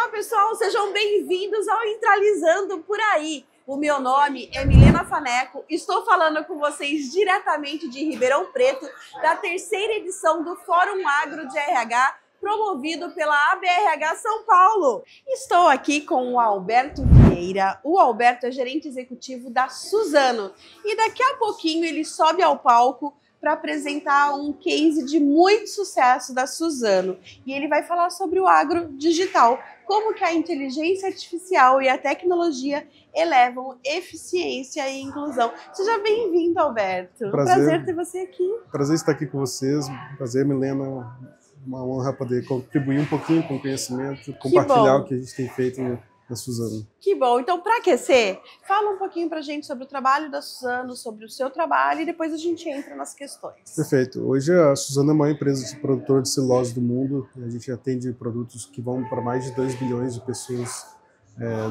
Olá pessoal, sejam bem-vindos ao Intralizando por aí. O meu nome é Milena Faneco, estou falando com vocês diretamente de Ribeirão Preto, da terceira edição do Fórum Agro de RH, promovido pela ABRH São Paulo. Estou aqui com o Alberto Vieira. O Alberto é gerente executivo da Suzano e daqui a pouquinho ele sobe ao palco para apresentar um case de muito sucesso da Suzano. E ele vai falar sobre o agro digital, como que a inteligência artificial e a tecnologia elevam eficiência e inclusão. Seja bem-vindo, Alberto. Prazer ter você aqui. Prazer estar aqui com vocês. Prazer, Milena. Uma honra poder contribuir um pouquinho com o conhecimento, compartilhar o que a gente tem feito na Suzano. Que bom. Então, para aquecer, fala um pouquinho para a gente sobre o trabalho da Suzano, sobre o seu trabalho e depois a gente entra nas questões. Perfeito. Hoje a Suzano é a maior empresa produtora de celulose do mundo. A gente atende produtos que vão para mais de 2 bilhões de pessoas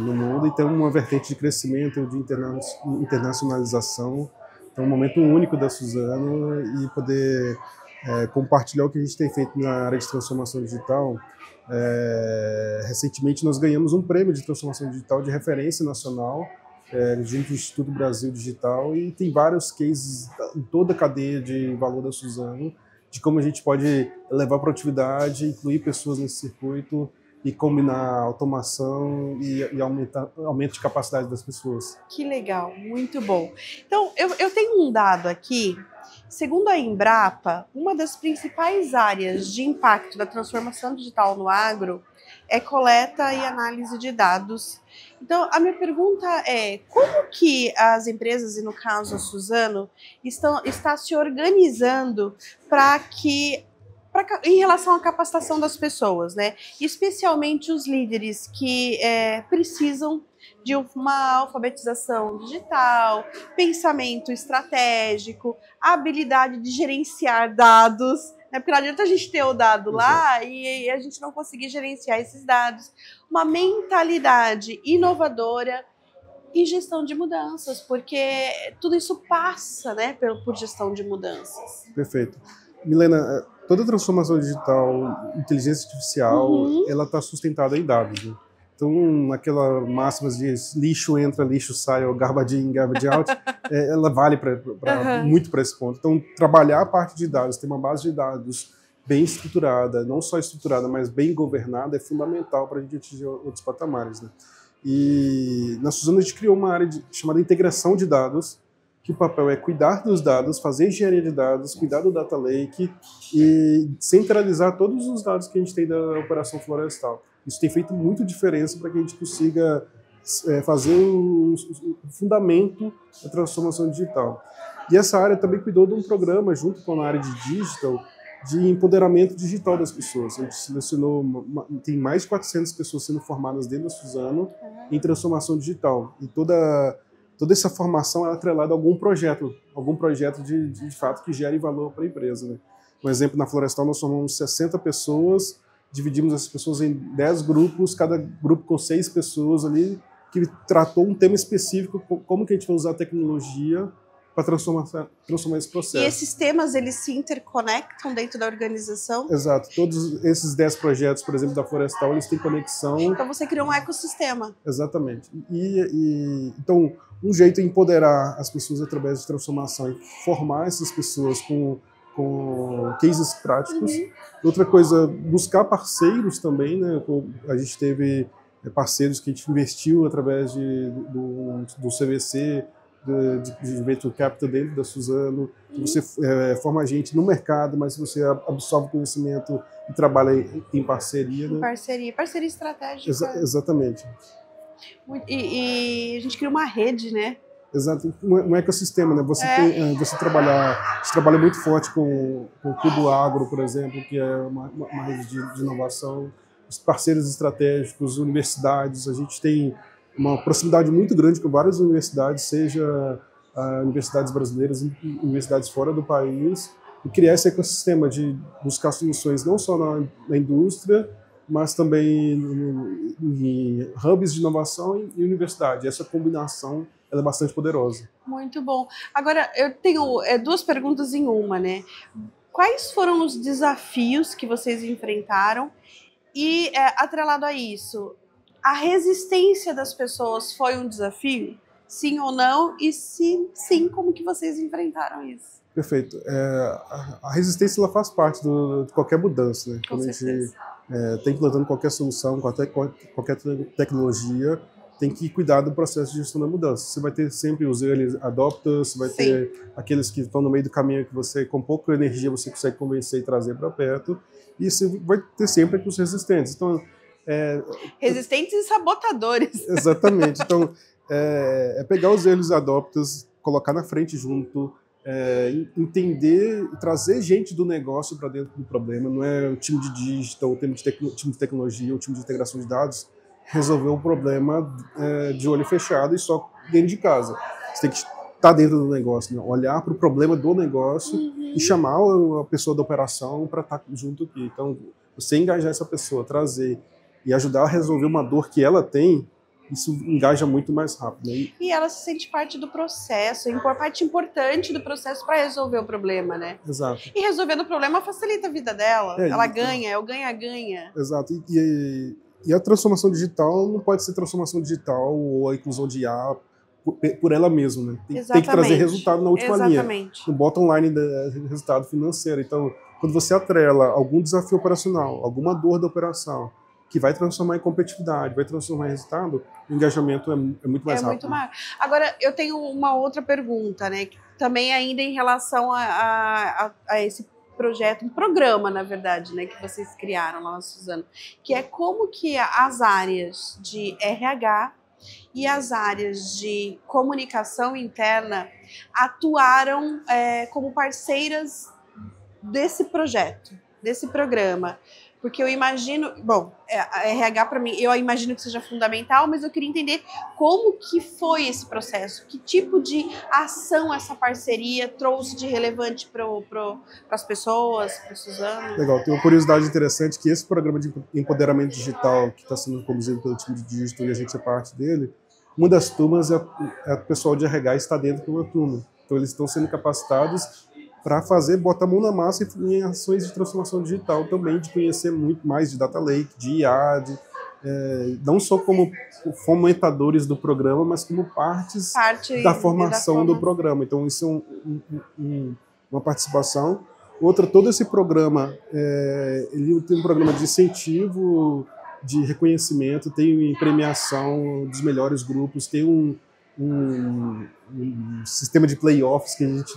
no mundo e tem uma vertente de crescimento, de internacionalização. Então, é um momento único da Suzano e poder compartilhar o que a gente tem feito na área de transformação digital. Recentemente nós ganhamos um prêmio de transformação digital de referência nacional junto ao Instituto Brasil Digital e tem vários cases em toda a cadeia de valor da Suzano de como a gente pode elevar a produtividade, incluir pessoas nesse circuito e combinar automação e aumento de capacidade das pessoas. Que legal, muito bom. Então, eu tenho um dado aqui. Segundo a Embrapa, uma das principais áreas de impacto da transformação digital no agro é coleta e análise de dados. Então, a minha pergunta é, como que as empresas, e no caso a Suzano, está se organizando em relação à capacitação das pessoas, né? Especialmente os líderes que precisam de uma alfabetização digital, pensamento estratégico, a habilidade de gerenciar dados, né? Porque não adianta a gente ter o dado lá e a gente não conseguir gerenciar esses dados. Uma mentalidade inovadora e gestão de mudanças, porque tudo isso passa, né, por gestão de mudanças. Perfeito. Milena, toda transformação digital, inteligência artificial, ela está sustentada em dados, né? Então, aquela máxima de lixo entra, lixo sai, ou garbage in, garbage out, ela vale muito para esse ponto. Então, trabalhar a parte de dados, ter uma base de dados bem estruturada, não só estruturada, mas bem governada, é fundamental para a gente atingir outros patamares, né? E na Suzano a gente criou uma área chamada integração de dados, que o papel é cuidar dos dados, fazer engenharia de dados, cuidar do data lake e centralizar todos os dados que a gente tem da operação florestal. Isso tem feito muita diferença para que a gente consiga fazer o fundamento da transformação digital. E essa área também cuidou de um programa, junto com a área de digital, de empoderamento digital das pessoas. A gente selecionou, tem mais de 400 pessoas sendo formadas dentro da Suzano em transformação digital. E toda essa formação é atrelada a algum projeto de fato que gere valor para a empresa, né? Um exemplo, na Florestal nós formamos 60 pessoas, dividimos essas pessoas em 10 grupos, cada grupo com 6 pessoas ali, que tratou um tema específico, como que a gente vai usar a tecnologia para transformar esse processo. E esses temas, eles se interconectam dentro da organização? Exato. Todos esses 10 projetos, por exemplo, da Florestal, eles têm conexão. Então você criou um ecossistema. Exatamente. Então, um jeito é empoderar as pessoas através de transformação e formar essas pessoas com cases práticos. Outra coisa, buscar parceiros também, né? A gente teve parceiros que a gente investiu através do CVC, de Venture Capital dentro da Suzano. Você forma gente no mercado, mas você absorve conhecimento e trabalha em parceria. Né? Parceria estratégica. Exatamente. E a gente cria uma rede, né? Exato, um ecossistema, né? Você trabalha muito forte com o Cubo Agro, por exemplo, que é uma rede de inovação, os parceiros estratégicos, universidades. A gente tem uma proximidade muito grande com várias universidades, seja universidades brasileiras e universidades fora do país, e criar esse ecossistema de buscar soluções não só na indústria, mas também em hubs de inovação e universidade. Essa combinação ela é bastante poderosa. Muito bom. Agora, eu tenho 2 perguntas em uma, né? Quais foram os desafios que vocês enfrentaram? E, atrelado a isso, A resistência das pessoas foi um desafio? Sim ou não? E se sim, como que vocês enfrentaram isso? Perfeito. A resistência ela faz parte de qualquer mudança, né? Com Quando certeza. a gente está implantando qualquer solução, qualquer tecnologia, tem que cuidar do processo de gestão da mudança. Você vai ter sempre os early adopters, você vai ter aqueles que estão no meio do caminho que você, com pouca energia, você consegue convencer e trazer para perto, e você vai ter sempre os resistentes. Então, resistentes e sabotadores. Exatamente. Então, pegar os early adopters, colocar na frente junto, entender, trazer gente do negócio para dentro do problema. Não é o time de digital, o time de tecnologia, o time de integração de dados resolver o problema de olho fechado e só dentro de casa. Você tem que estar dentro do negócio, né? Olhar para o problema do negócio e chamar a pessoa da operação para estar junto aqui. Então, você engajar essa pessoa, trazer e ajudar a resolver uma dor que ela tem, isso engaja muito mais rápido. Né? E ela se sente parte do processo, parte importante do processo para resolver o problema, né? Exato. E resolvendo o problema facilita a vida dela. Ela ganha, é o ganha-ganha. Exato. E a transformação digital não pode ser transformação digital ou a inclusão de IA por ela mesma, né? Tem que trazer resultado na última linha. No bottom line do resultado financeiro. Então, quando você atrela algum desafio operacional, alguma dor da operação, que vai transformar em competitividade, vai transformar em resultado, o engajamento é muito mais rápido. Muito maior. Agora, eu tenho uma outra pergunta, né? Também ainda em relação a esse projeto, um programa, na verdade, né, que vocês criaram lá na Suzano, que é como que as áreas de RH e as áreas de comunicação interna atuaram como parceiras desse projeto, desse programa. Porque eu imagino, bom, a RH para mim, eu imagino que seja fundamental, mas eu queria entender como que foi esse processo, que tipo de ação essa parceria trouxe de relevante para as pessoas, para o Suzano. Legal, tem uma curiosidade interessante que esse programa de empoderamento digital que está sendo conduzido pelo time de digital e a gente é parte dele, uma das turmas é o pessoal de RH está dentro de uma turma. Então eles estão sendo capacitados para botar a mão na massa em ações de transformação digital também, de conhecer muito mais de Data Lake, de IA, não só como fomentadores do programa, mas como parte da formação do programa. Então, isso é uma participação. Outra, todo esse programa, ele tem um programa de incentivo, de reconhecimento, tem premiação dos melhores grupos, tem um sistema de playoffs que a gente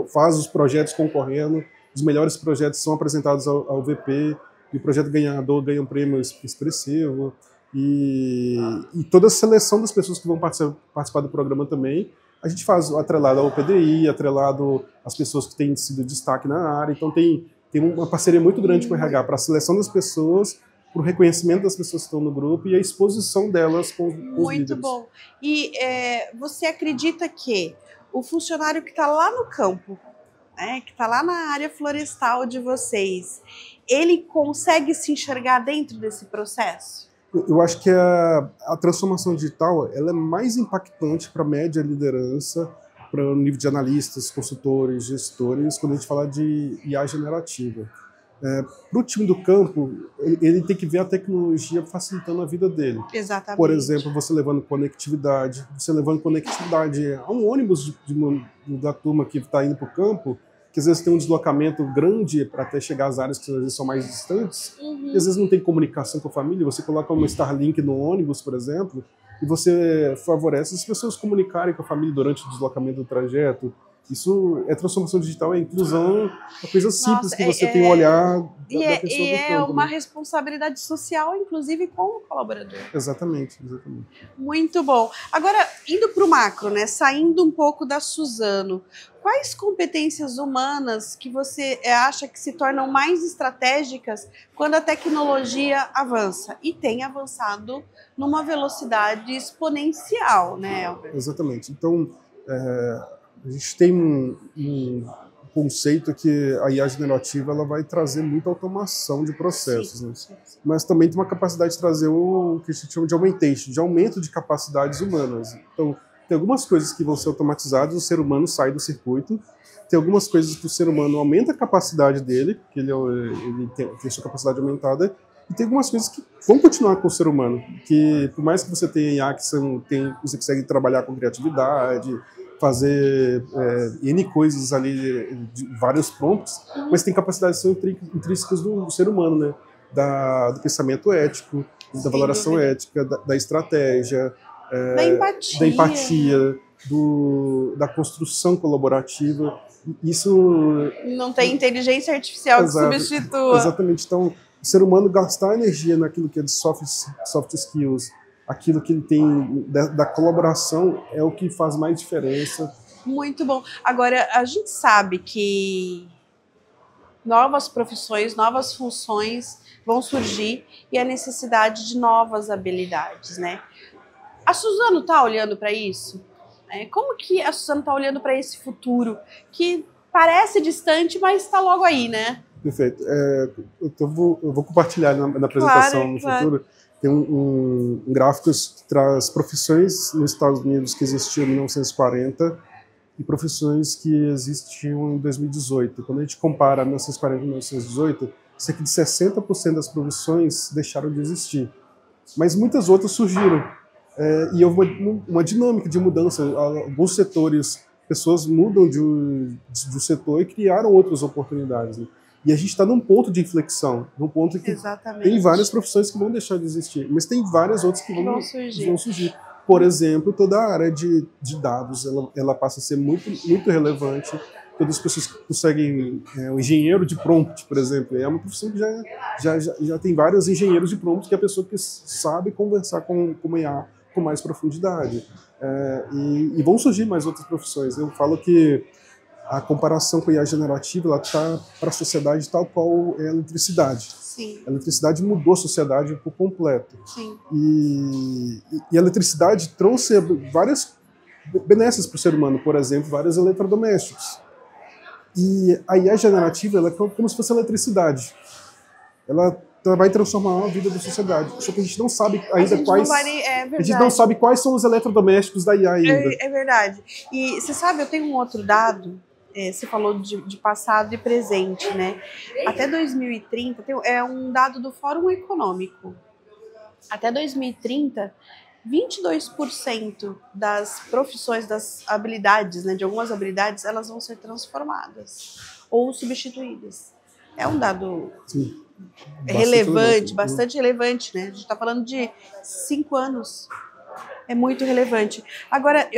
faz os projetos concorrendo, os melhores projetos são apresentados ao VP e o projeto ganhador ganha um prêmio expressivo e toda a seleção das pessoas que vão participar do programa também a gente faz atrelado ao PDI, atrelado às pessoas que têm sido destaque na área, então tem uma parceria muito grande com o RH para a seleção das pessoas, para o reconhecimento das pessoas que estão no grupo e a exposição delas com os líderes. Muito bom. E você acredita que o funcionário que está lá no campo, que está lá na área florestal de vocês, ele consegue se enxergar dentro desse processo? Eu acho que a transformação digital ela é mais impactante para a média liderança, para o nível de analistas, consultores, gestores, quando a gente fala de IA generativa. Para o time do campo, ele tem que ver a tecnologia facilitando a vida dele. Exatamente. Por exemplo, você levando conectividade a um ônibus da turma que está indo para o campo, que às vezes tem um deslocamento grande para até chegar às áreas que às vezes são mais distantes, e às vezes não tem comunicação com a família, você coloca uma Starlink no ônibus, por exemplo, e você favorece as pessoas comunicarem com a família durante o deslocamento do trajeto. Isso é transformação digital, é inclusão, uma coisa simples que você tem um olhar da pessoa do campo. E é uma responsabilidade social, inclusive, com o colaborador. Exatamente. Muito bom. Agora, indo para o macro, né, saindo um pouco da Suzano, quais competências humanas que você acha que se tornam mais estratégicas quando a tecnologia avança? E tem avançado numa velocidade exponencial, né, Albert? Exatamente. Então, a gente tem um conceito que a IA generativa ela vai trazer muita automação de processos, né? Mas também tem uma capacidade de trazer o que a gente chama de augmentation, de aumento de capacidades humanas. Então, tem algumas coisas que vão ser automatizadas, o ser humano sai do circuito, tem algumas coisas que o ser humano aumenta a capacidade dele, que ele tem sua capacidade aumentada, E tem algumas coisas que vão continuar com o ser humano, que por mais que você tenha IA, que você consegue trabalhar com criatividade, fazer N coisas ali, de vários prompts, mas tem capacidades que são intrínsecas do ser humano, né? Do pensamento ético, da valoração ética, da estratégia, da empatia, da construção colaborativa. Isso não tem inteligência artificial que substitua. Exatamente. Então, o ser humano gastar energia naquilo que é de soft skills, aquilo que ele tem da colaboração, é o que faz mais diferença. Muito bom. Agora, a gente sabe que novas profissões, novas funções vão surgir e a necessidade de novas habilidades, né? A Suzano está olhando para isso? Como que a Suzano está olhando para esse futuro que parece distante, mas está logo aí, né? Perfeito. Eu vou compartilhar na apresentação no futuro. Tem um gráfico que traz profissões nos Estados Unidos que existiam em 1940 e profissões que existiam em 2018. Quando a gente compara 1940 e 1918, cerca de 60% das profissões deixaram de existir. Mas muitas outras surgiram. E houve uma dinâmica de mudança. Alguns setores, pessoas mudam de um setor e criaram outras oportunidades. Né? E a gente está num ponto de inflexão, num ponto que tem várias profissões que vão deixar de existir, mas tem várias outras que vão surgir. Por exemplo, toda a área de dados, ela passa a ser muito, muito relevante. Todas as pessoas que conseguem, o engenheiro de prompt, por exemplo, é uma profissão que já tem vários engenheiros de prompt, que é a pessoa que sabe conversar com IA com mais profundidade. E vão surgir mais outras profissões. Eu falo que a comparação com a IA generativa, ela está para a sociedade tal qual é a eletricidade. Sim. A eletricidade mudou a sociedade por completo. Sim. E a eletricidade trouxe várias benesses para o ser humano, por exemplo, vários eletrodomésticos. E a IA generativa, ela é como se fosse a eletricidade. Ela vai transformar a vida da sociedade. Só que a gente não sabe ainda quais... a gente não sabe quais são os eletrodomésticos da IA ainda. É verdade. E você sabe, eu tenho um outro dado. Você falou de passado e presente, né? Até 2030, é um dado do Fórum Econômico. Até 2030, 22% das profissões, das habilidades, né, de algumas habilidades, elas vão ser transformadas ou substituídas. É um dado relevante, bastante relevante, né? A gente está falando de 5 anos. É muito relevante. Agora,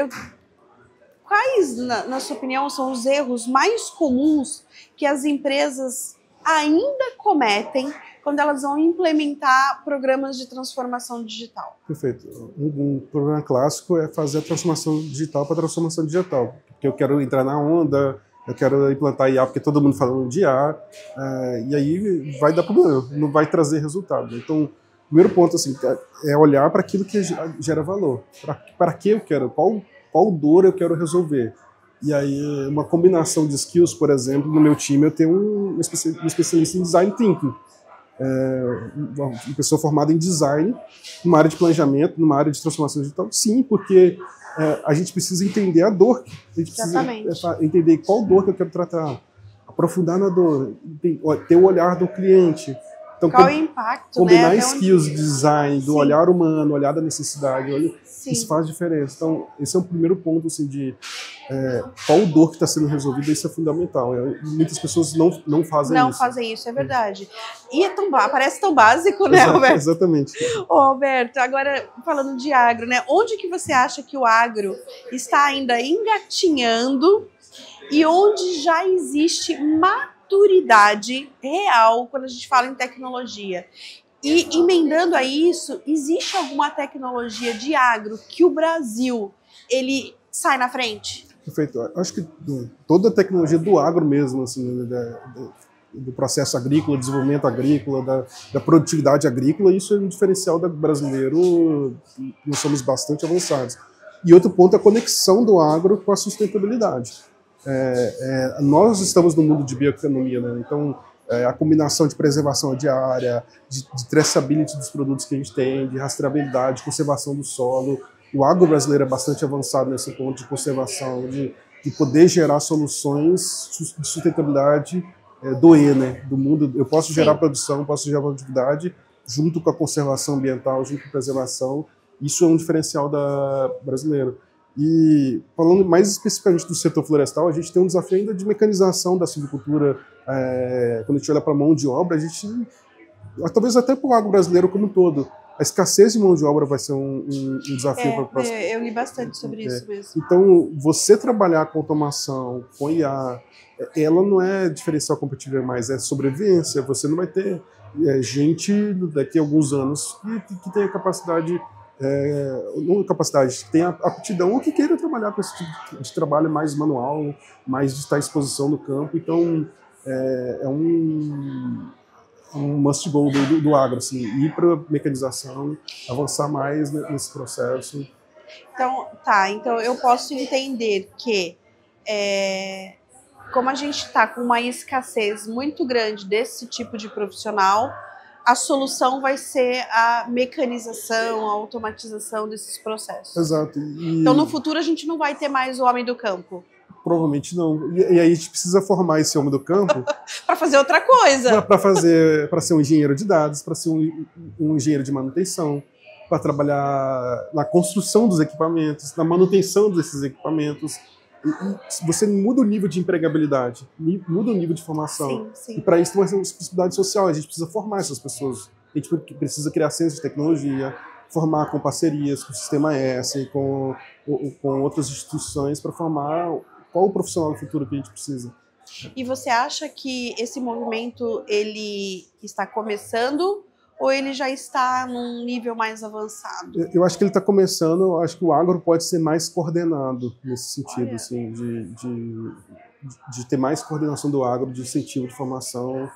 quais, na sua opinião, são os erros mais comuns que as empresas ainda cometem quando elas vão implementar programas de transformação digital? Perfeito. Um problema clássico é fazer a transformação digital para transformação digital. Porque eu quero entrar na onda, eu quero implantar IA porque todo mundo falando de IA, e aí vai dar problema, não vai trazer resultado. Então, o primeiro ponto assim, é olhar para aquilo que gera valor. Para que eu quero? Qual dor eu quero resolver? E aí, uma combinação de skills, por exemplo, no meu time eu tenho um especialista em design thinking. Uma pessoa formada em design, numa área de planejamento, numa área de transformação digital. Sim, porque a gente precisa entender a dor. A gente precisa entender qual dor que eu quero tratar, aprofundar na dor, ter o olhar do cliente. Então, qual o impacto, combinar né? skills de design, do olhar humano, olhar da necessidade, isso faz diferença. Então, esse é o primeiro ponto assim, de qual dor que está sendo resolvida, isso é fundamental. Muitas pessoas não fazem isso. Não fazem isso, é verdade. E parece tão básico, né, Alberto? Exatamente. Ô, Alberto, agora falando de agro, né? Onde que você acha que o agro está ainda engatinhando e onde já existe maturidade real quando a gente fala em tecnologia? E emendando a isso, existe alguma tecnologia de agro que o Brasil ele sai na frente? Perfeito. Acho que toda a tecnologia do agro mesmo, assim, do processo agrícola, desenvolvimento agrícola, da produtividade agrícola, isso é um diferencial brasileiro, nós somos bastante avançados. E outro ponto é a conexão do agro com a sustentabilidade. Nós estamos no mundo de bioeconomia, né? Então, a combinação de preservação diária, de traceability dos produtos que a gente tem, de rastreabilidade, conservação do solo. O agro brasileiro é bastante avançado nesse ponto de conservação, de poder gerar soluções de sustentabilidade do mundo. Eu posso gerar produção, posso gerar produtividade junto com a conservação ambiental, junto com a preservação. Isso é um diferencial brasileiro. E falando mais especificamente do setor florestal, a gente tem um desafio ainda de mecanização da silvicultura. Quando a gente olha para a mão de obra, a gente, talvez até para o agro brasileiro como um todo, a escassez de mão de obra vai ser um desafio para o próximo. Eu li bastante sobre isso mesmo. Então, você trabalhar com automação, com IA, ela não é diferencial competitivo mais, é sobrevivência. Você não vai ter gente daqui a alguns anos que tenha capacidade, não capacidade, que tenha aptidão ou que queira trabalhar com esse tipo de trabalho mais manual, mais de estar à exposição no campo. Então, é um must go do agro, assim, ir para a mecanização, avançar mais nesse processo. Então eu posso entender que como a gente está com uma escassez muito grande desse tipo de profissional, a solução vai ser a mecanização, a automatização desses processos. Exato. Então, no futuro, a gente não vai ter mais o homem do campo. Provavelmente não. E aí a gente precisa formar esse homem do campo para fazer outra coisa. Para ser um engenheiro de dados, para ser um engenheiro de manutenção, para trabalhar na construção dos equipamentos, na manutenção desses equipamentos. E você muda o nível de empregabilidade, muda o nível de formação. Sim. E para isso tem uma responsabilidade social. A gente precisa formar essas pessoas. A gente precisa criar centros de tecnologia, formar com parcerias, com o Sistema S, com outras instituições para formar qual o profissional do futuro que a gente precisa. E você acha que esse movimento ele está começando ou ele já está num nível mais avançado? Eu acho que ele está começando. Eu acho que o agro pode ser mais coordenado nesse sentido, assim, de ter mais coordenação do agro, de incentivo de formação,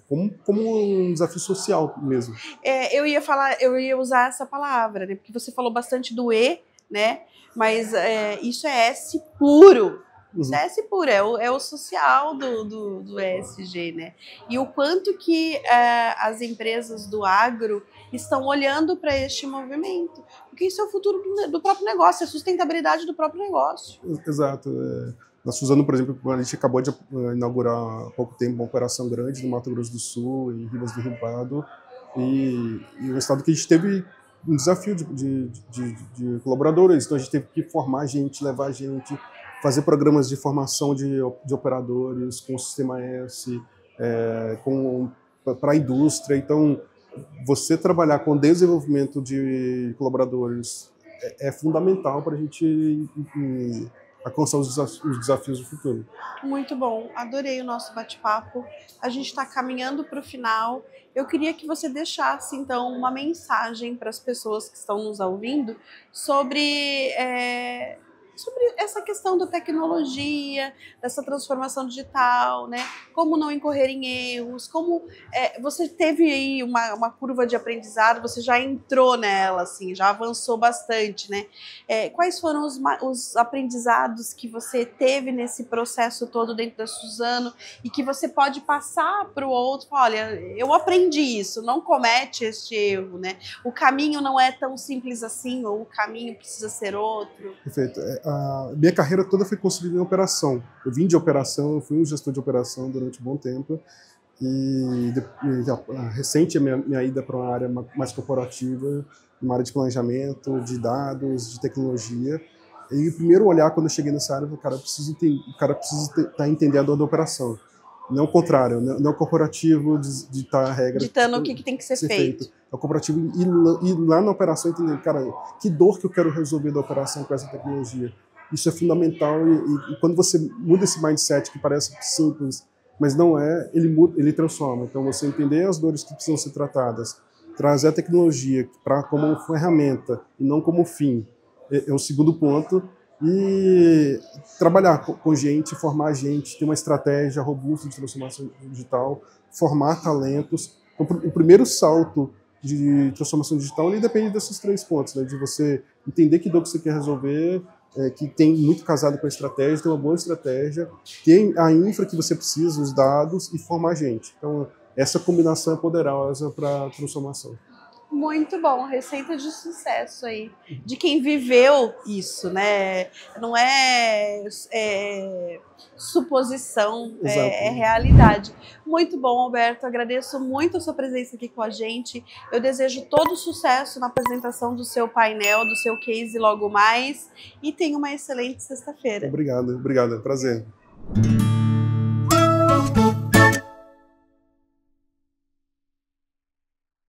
como um desafio social mesmo. Eu ia usar essa palavra, né? Porque você falou bastante do E, né? Mas isso é S puro. Isso é S puro, é o social do ESG, né? E o quanto que as empresas do agro estão olhando para este movimento. Porque isso é o futuro do próprio negócio, é a sustentabilidade do próprio negócio. Exato. Na Suzano, por exemplo, a gente acabou de inaugurar há pouco tempo uma operação grande no Mato Grosso do Sul, em Ribas do Rio Pardo, e um estado que a gente teve um desafio de colaboradores. Então a gente teve que formar gente, levar gente, fazer programas de formação de operadores com o Sistema S, para a indústria. Então, você trabalhar com desenvolvimento de colaboradores é fundamental para a gente alcançar os desafios do futuro. Muito bom, adorei o nosso bate-papo. A gente está caminhando para o final. Eu queria que você deixasse, então, uma mensagem para as pessoas que estão nos ouvindo sobre essa questão da tecnologia, dessa transformação digital, né? Como não incorrer em erros, como você teve aí uma curva de aprendizado, você já entrou nela, assim, já avançou bastante, né? Quais foram os aprendizados que você teve nesse processo todo dentro da Suzano e que você pode passar para o outro? Olha, eu aprendi isso, não comete este erro, né? O caminho não é tão simples assim, ou o caminho precisa ser outro. Perfeito. A minha carreira toda foi construída em operação. Eu vim de operação, eu fui um gestor de operação durante um bom tempo. E recente a minha ida para uma área mais corporativa, uma área de planejamento, de dados, de tecnologia. E o primeiro olhar quando eu cheguei nessa área, o cara precisa estar entendendo a operação. Não o contrário, não o corporativo de estar a regra. Ditando o que tem que ser feito. É o corporativo ir lá na operação e entender, cara, que dor que eu quero resolver da operação com essa tecnologia. Isso é fundamental e quando você muda esse mindset que parece simples, mas não é, ele transforma. Então, você entender as dores que precisam ser tratadas, trazer a tecnologia como ferramenta e não como fim, é o segundo ponto. E trabalhar com gente, formar gente, ter uma estratégia robusta de transformação digital, formar talentos. Então, o primeiro salto de transformação digital ele depende desses 3 pontos, né? De você entender que dor que você quer resolver, que tem muito casado com a estratégia, ter uma boa estratégia, ter a infra que você precisa, os dados e formar gente. Então, essa combinação é poderosa para a transformação. Muito bom, receita de sucesso aí, de quem viveu isso, né? Não é, suposição, é realidade. Muito bom, Alberto, agradeço muito a sua presença aqui com a gente. Eu desejo todo sucesso na apresentação do seu painel, do seu case logo mais, e tenha uma excelente sexta-feira. Obrigado, prazer.